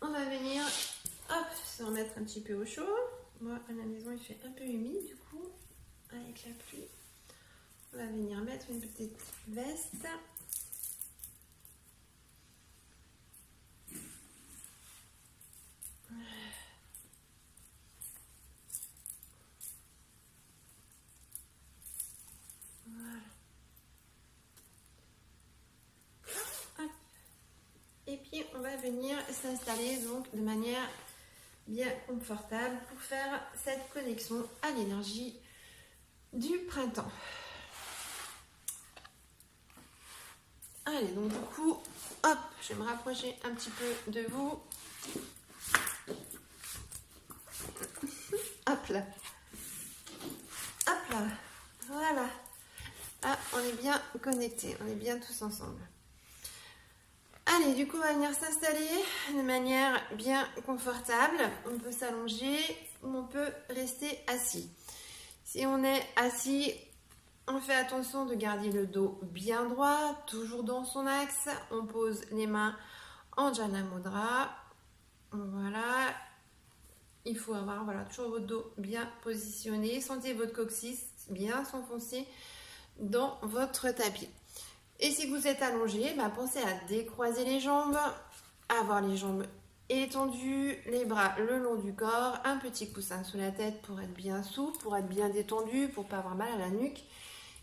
On va venir se remettre un petit peu au chaud. Moi à la maison il fait un peu humide du coup avec la pluie. On va venir mettre une petite veste. Voilà. Et puis on va venir s'installer donc de manière bien confortable pour faire cette connexion à l'énergie du printemps. Allez, donc du coup, hop, je vais me rapprocher un petit peu de vous. Hop là. Hop là. Voilà. Ah, on est bien connectés, on est bien tous ensemble. Allez, du coup, on va venir s'installer de manière bien confortable. On peut s'allonger ou on peut rester assis. Si on est assis, on fait attention de garder le dos bien droit, toujours dans son axe. On pose les mains en Jana Mudra. Voilà. Il faut avoir toujours votre dos bien positionné. Sentez votre coccyx bien s'enfoncer dans votre tapis. Et si vous êtes allongé, pensez à décroiser les jambes, avoir les jambes étendues, les bras le long du corps, un petit coussin sous la tête pour être bien souple, pour être bien détendu, pour ne pas avoir mal à la nuque,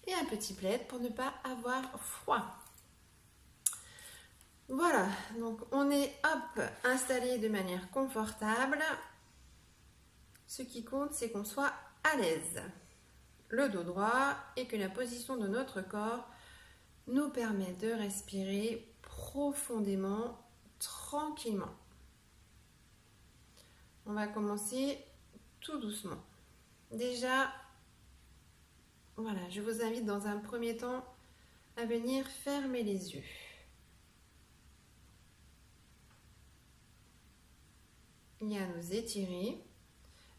et un petit plaid pour ne pas avoir froid. Voilà, donc on est installé de manière confortable. Ce qui compte, c'est qu'on soit à l'aise, le dos droit, et que la position de notre corps nous permet de respirer profondément, tranquillement. On va commencer tout doucement. Déjà, voilà, je vous invite dans un premier temps à venir fermer les yeux. Et à nous étirer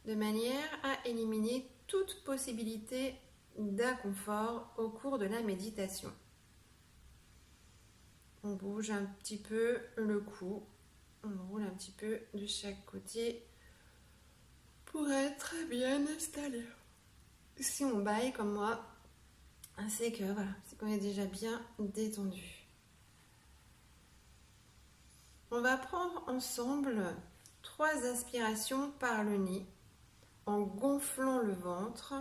de manière à éliminer toute possibilité d'inconfort au cours de la méditation. On bouge un petit peu le cou, on roule un petit peu de chaque côté pour être bien installé. Si on baille comme moi, c'est que c'est qu'on est déjà bien détendu. On va prendre ensemble 3 aspirations par le nez en gonflant le ventre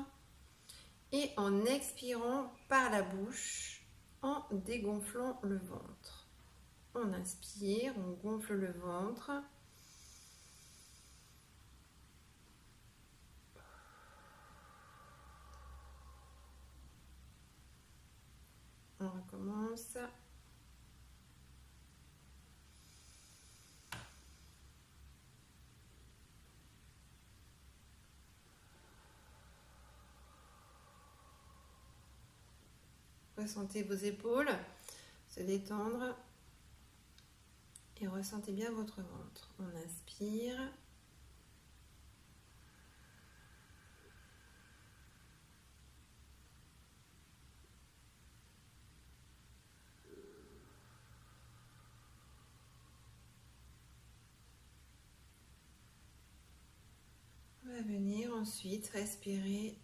et en expirant par la bouche en dégonflant le ventre. On inspire, on gonfle le ventre. On recommence. Ressentez vos épaules se détendre et ressentez bien votre ventre. On inspire. venir ensuite respirer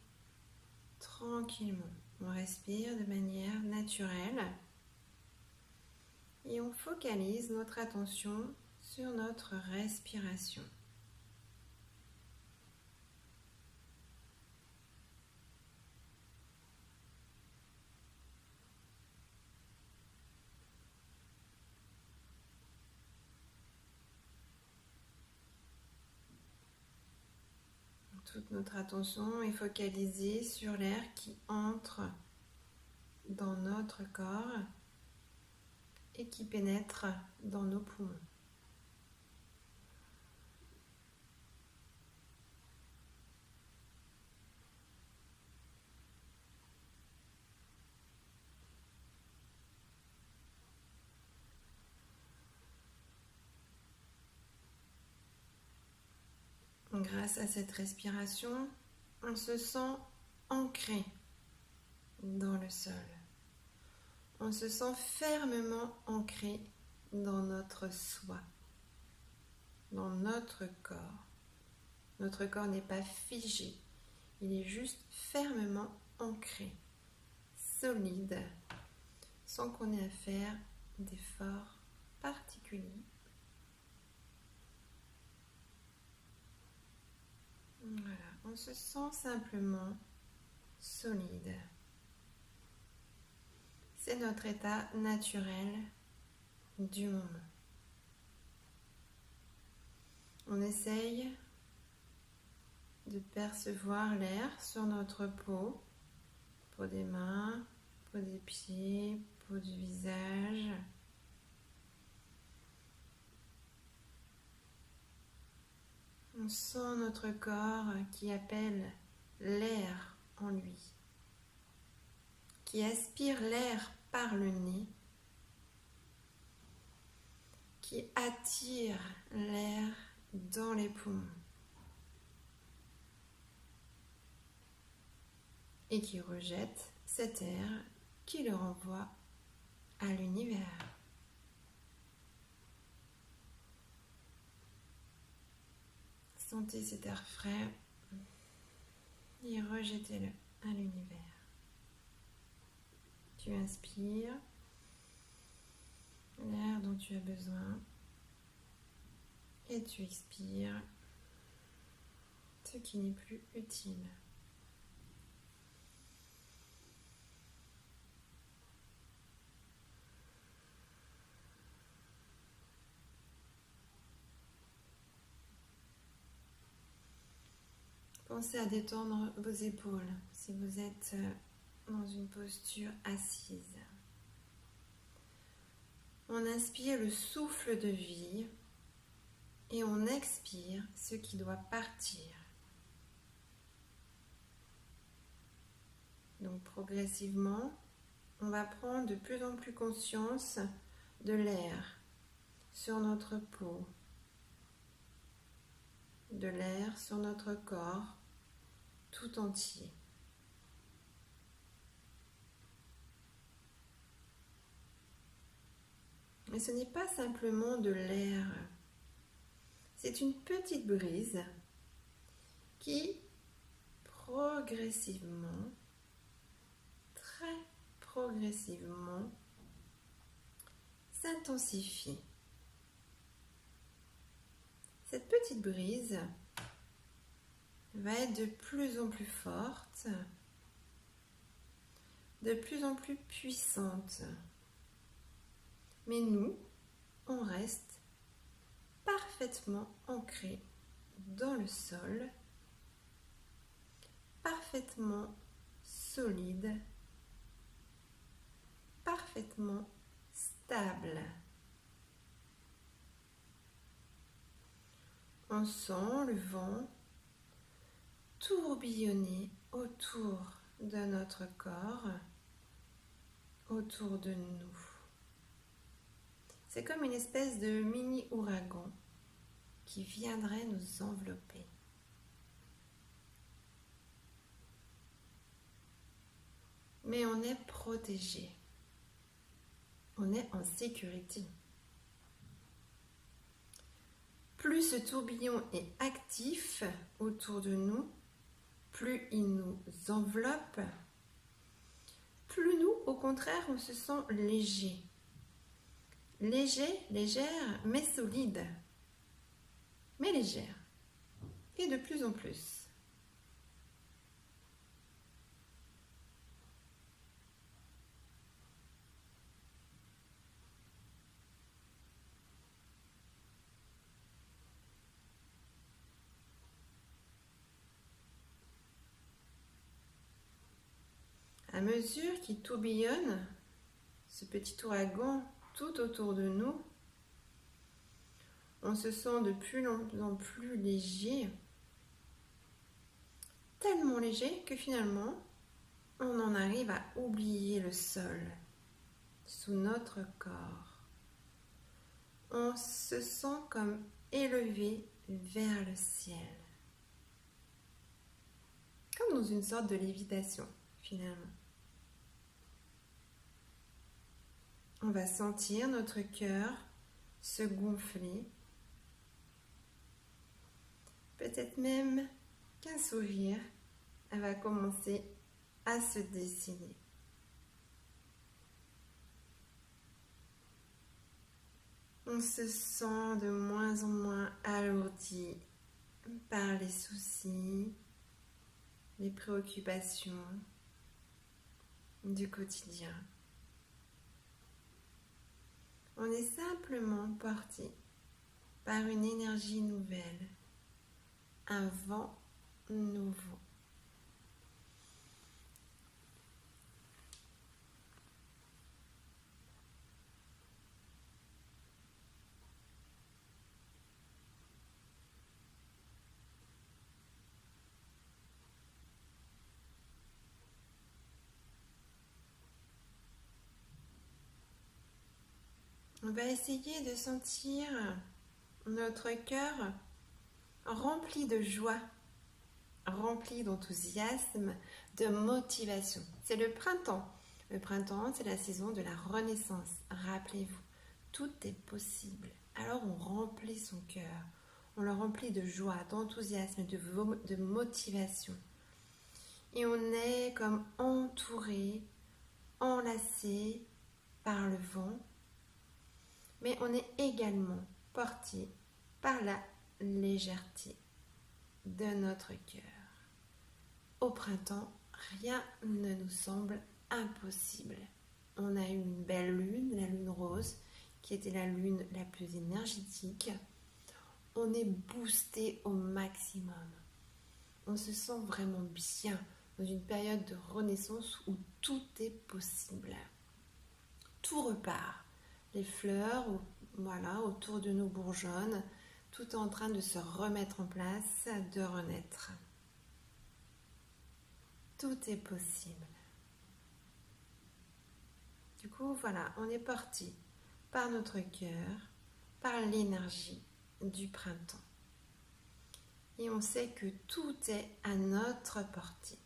tranquillement. On respire de manière naturelle et on focalise notre attention sur notre respiration. Toute notre attention est focalisée sur l'air qui entre dans notre corps et qui pénètre dans nos poumons. Grâce à cette respiration, on se sent ancré dans le sol. On se sent fermement ancré dans notre soi, dans notre corps. Notre corps n'est pas figé, il est juste fermement ancré, solide, sans qu'on ait à faire d'efforts particuliers. Voilà, on se sent simplement solide. C'est notre état naturel du moment. On essaye de percevoir l'air sur notre peau des mains, peau des pieds, peau du visage. On sent notre corps qui appelle l'air en lui, qui aspire l'air par le nez, qui attire l'air dans les poumons et qui rejette cet air qui le renvoie à l'univers. Sentez cet air frais et rejetez-le à l'univers. Tu inspires l'air dont tu as besoin et tu expires ce qui n'est plus utile. Pensez à détendre vos épaules si vous êtes dans une posture assise. On inspire le souffle de vie et on expire ce qui doit partir. Donc progressivement, on va prendre de plus en plus conscience de l'air sur notre peau, de l'air sur notre corps tout entier. Mais ce n'est pas simplement de l'air, c'est une petite brise qui progressivement, très progressivement, s'intensifie. Cette petite brise va être de plus en plus forte, de plus en plus puissante. Mais nous, on reste parfaitement ancré dans le sol, parfaitement solide, parfaitement stable. On sent le vent tourbillonner autour de notre corps, autour de nous. C'est comme une espèce de mini-ouragan qui viendrait nous envelopper. Mais on est protégé. On est en sécurité. plus ce tourbillon est actif autour de nous, plus il nous enveloppe, plus nous, au contraire, on se sent léger. Léger, légère, mais solide. Mais légère. Et de plus en plus. À mesure qu'il tourbillonne, ce petit ouragan tout autour de nous, on se sent de plus en plus léger, tellement léger que finalement, on en arrive à oublier le sol sous notre corps. On se sent comme élevé vers le ciel, comme dans une sorte de lévitation finalement. On va sentir notre cœur se gonfler. Peut-être même qu'un sourire va commencer à se dessiner. On se sent de moins en moins alourdi par les soucis, les préoccupations du quotidien. On est simplement porté par une énergie nouvelle, un vent nouveau. On va essayer de sentir notre cœur rempli de joie, rempli d'enthousiasme, de motivation. C'est le printemps. Le printemps, c'est la saison de la renaissance. Rappelez-vous, tout est possible. Alors on remplit son cœur, on le remplit de joie, d'enthousiasme, de motivation. Et on est comme entouré, enlacé par le vent, mais on est également porté par la légèreté de notre cœur. Au printemps, rien ne nous semble impossible. On a eu une belle lune, la lune rose, qui était la lune la plus énergétique. On est boosté au maximum. On se sent vraiment bien dans une période de renaissance où tout est possible. Tout repart. Les fleurs, voilà, autour de nous bourgeonnent. Tout est en train de se remettre en place, de renaître. Tout est possible. Du coup, voilà, on est parti par notre cœur, par l'énergie du printemps. Et on sait que tout est à notre portée.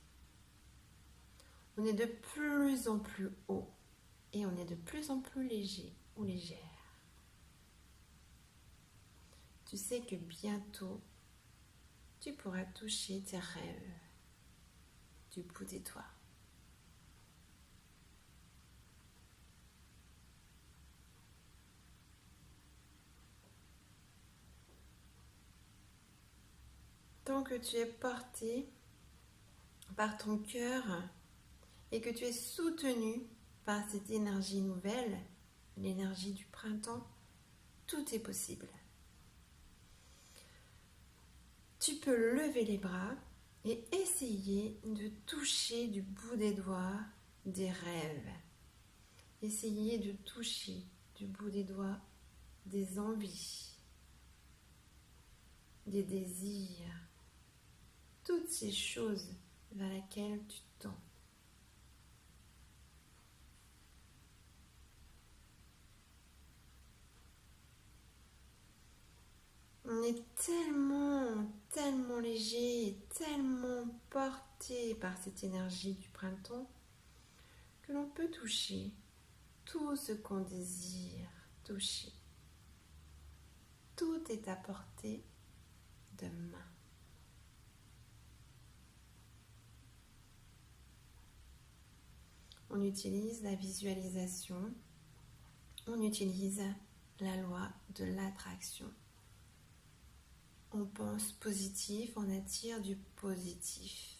On est de plus en plus haut et on est de plus en plus léger ou légère. Tu sais que bientôt, tu pourras toucher tes rêves du bout des doigts. Tant que tu es porté par ton cœur et que tu es soutenu par cette énergie nouvelle, l'énergie du printemps, tout est possible. Tu peux lever les bras et essayer de toucher du bout des doigts des rêves. Essayer de toucher du bout des doigts des envies, des désirs, toutes ces choses vers lesquelles tu tends. On est tellement léger, tellement porté par cette énergie du printemps que l'on peut toucher tout ce qu'on désire toucher. Tout est à portée de main. On utilise la visualisation, on utilise la loi de l'attraction. On pense positif, on attire du positif.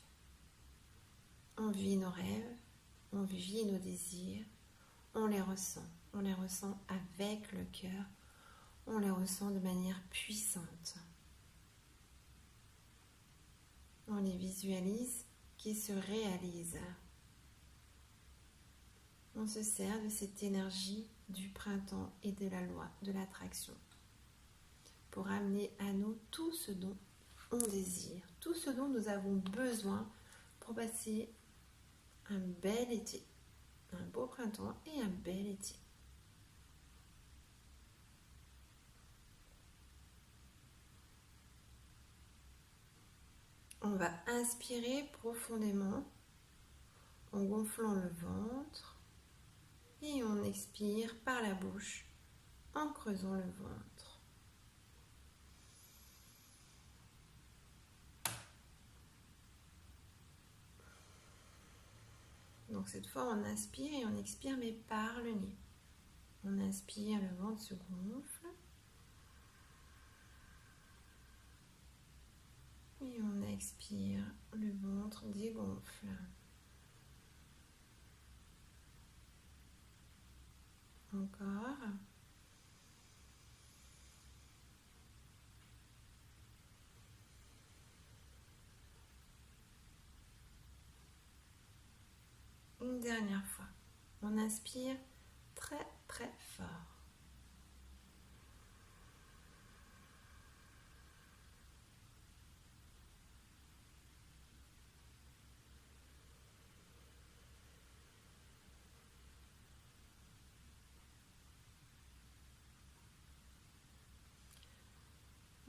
On vit nos rêves, on vit nos désirs, on les ressent avec le cœur, on les ressent de manière puissante. On les visualise qui se réalisent. On se sert de cette énergie du printemps et de la loi de l'attraction pour amener à nous tout ce dont on désire, tout ce dont nous avons besoin pour passer un bel été, un beau printemps et un bel été. On va inspirer profondément en gonflant le ventre et on expire par la bouche en creusant le ventre. Donc cette fois on inspire et on expire mais par le nez. On inspire, le ventre se gonfle. Et on expire, le ventre dégonfle. Encore. Une dernière fois. On inspire très très fort.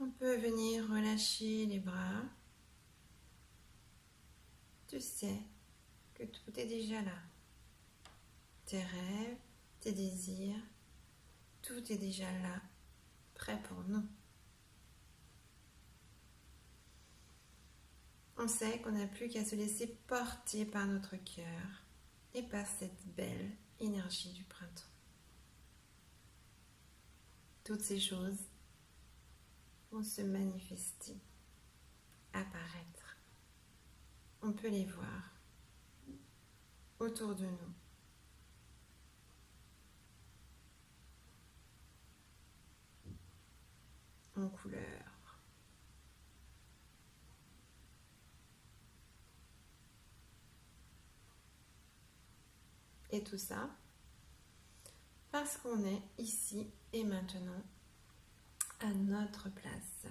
On peut venir relâcher les bras. Tu sais que tout est déjà là. Tes rêves, tes désirs, tout est déjà là, prêt pour nous. On sait qu'on n'a plus qu'à se laisser porter par notre cœur et par cette belle énergie du printemps. Toutes ces choses vont se manifester, apparaître. On peut les voir autour de nous. En couleur. Et tout ça parce qu'on est ici et maintenant à notre place.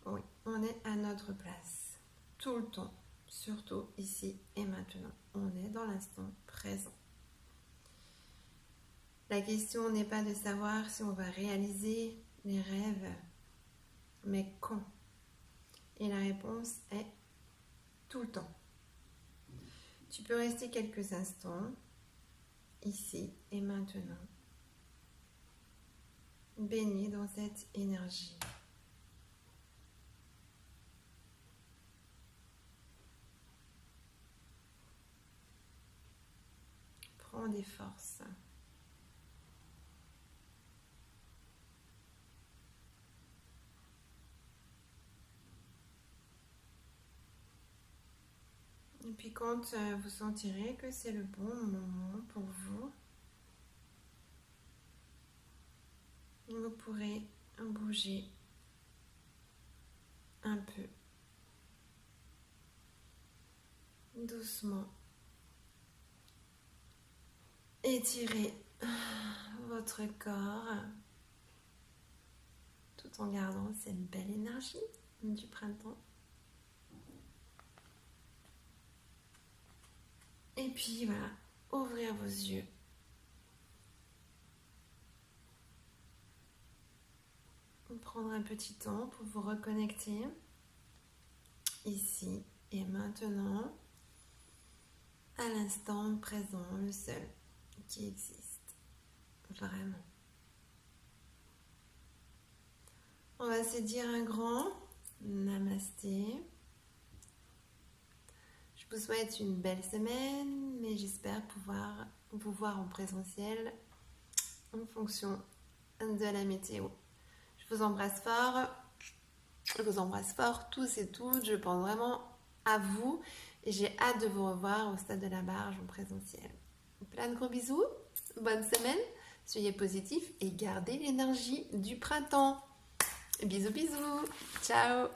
Oui, on est à notre place tout le temps, surtout ici et maintenant. On est dans l'instant présent. La question n'est pas de savoir si on va réaliser les rêves, mais quand. Et la réponse est tout le temps. Tu peux rester quelques instants, ici et maintenant, baigné dans cette énergie. Prends des forces. Et puis quand vous sentirez que c'est le bon moment pour vous, vous pourrez bouger un peu, doucement, étirer votre corps tout en gardant cette belle énergie du printemps. Et puis voilà, ouvrir vos yeux. Prendre un petit temps pour vous reconnecter ici et maintenant à l'instant présent, le seul qui existe vraiment. On va se dire un grand namasté. Je vous souhaite une belle semaine, mais j'espère pouvoir vous voir en présentiel en fonction de la météo. Je vous embrasse fort. Je vous embrasse fort, tous et toutes. Je pense vraiment à vous et j'ai hâte de vous revoir au stade de la Barge en présentiel. Plein de gros bisous, bonne semaine, soyez positifs et gardez l'énergie du printemps. Bisous bisous, ciao.